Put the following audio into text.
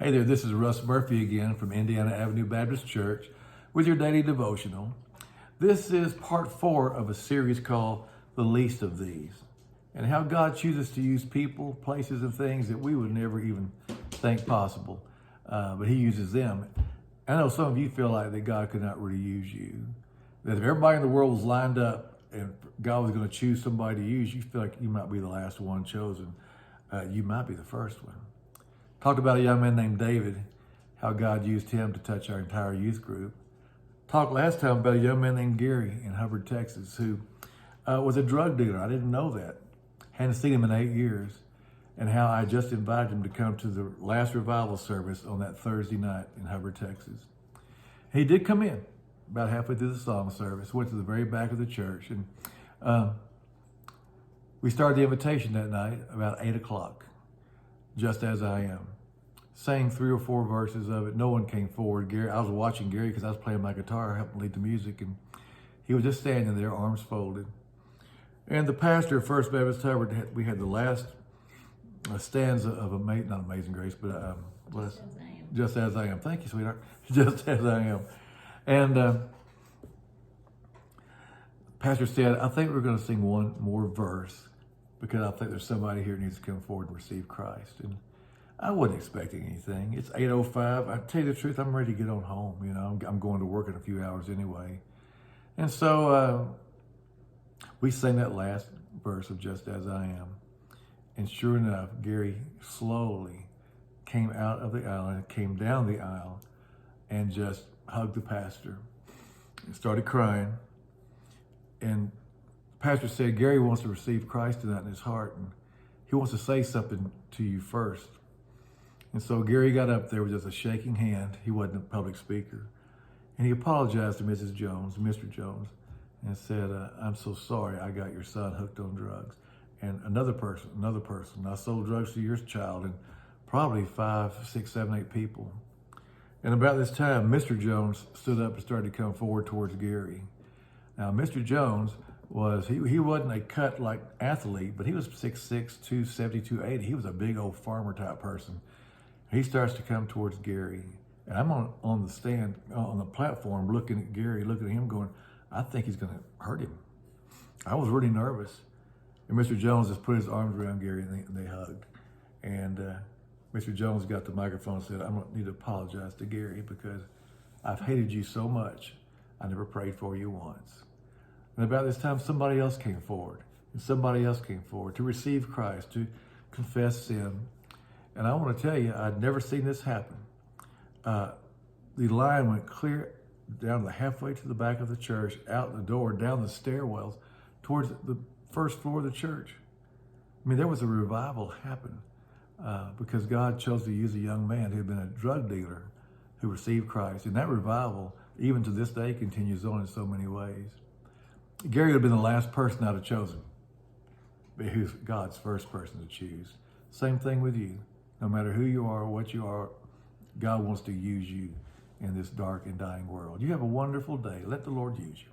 Hey there, this is Russ Murphy again from Indiana Avenue Baptist Church with your daily devotional. This is part 4 of a series called The Least of These, and how God chooses to use people, places, and things that we would never even think possible, but He uses them. I know some of you feel like that God could not really use you, that if everybody in the world was lined up and God was going to choose somebody to use, you feel like you might be the last one chosen. You might be the first one. Talked about a young man named David, how God used him to touch our entire youth group. Talked last time about a young man named Gary in Hubbard, Texas, who was a drug dealer. I didn't know that. Hadn't seen him in 8 years. And how I just invited him to come to the last revival service on that Thursday night in Hubbard, Texas. He did come in about halfway through the song service, went to the very back of the church, and we started the invitation that night about 8 o'clock. Just As I Am. Sang 3 or 4 verses of it. No one came forward. Gary, I was watching Gary because I was playing my guitar, helping lead the music, and he was just standing there, arms folded. And the pastor of First Baptist Hubbard, we had the last stanza of not Amazing Grace, but Just As I Am. Thank you, sweetheart. Just As I Am. And pastor said, I think we're going to sing one more verse, because I think there's somebody here who needs to come forward and receive Christ. And I wasn't expecting anything. It's 8:05. I tell you the truth, I'm ready to get on home. You know, I'm going to work in a few hours anyway. And so we sang that last verse of Just As I Am. And sure enough, Gary slowly came out of the aisle and came down the aisle and just hugged the pastor and started crying. And pastor said, Gary wants to receive Christ tonight in his heart, and he wants to say something to you first. And so Gary got up there with just a shaking hand. He wasn't a public speaker. And he apologized to Mrs. Jones, Mr. Jones, and said, I'm so sorry I got your son hooked on drugs. And another person, I sold drugs to your child, and probably 5, 6, 7, 8 people. And about this time, Mr. Jones stood up and started to come forward towards Gary. Now, Mr. Jones he wasn't a cut like athlete, but he was 6'6", 270, 280. He was a big old farmer type person. He starts to come towards Gary, and I'm on the stand, on the platform, looking at Gary, looking at him going, I think he's going to hurt him. I was really nervous. And Mr. Jones just put his arms around Gary, and they hugged. And Mr. Jones got the microphone and said, I don't need to apologize to Gary because I've hated you so much, I never prayed for you once. And about this time, somebody else came forward, and somebody else came forward to receive Christ, to confess sin. And I want to tell you, I'd never seen this happen. The line went clear down halfway to the back of the church, out the door, down the stairwells, towards the first floor of the church. I mean, there was a revival happen because God chose to use a young man who had been a drug dealer who received Christ. And that revival, even to this day, continues on in so many ways. Gary would have been the last person I'd have chosen, but who's God's first person to choose. Same thing with you. No matter who you are or what you are, God wants to use you in this dark and dying world. You have a wonderful day. Let the Lord use you.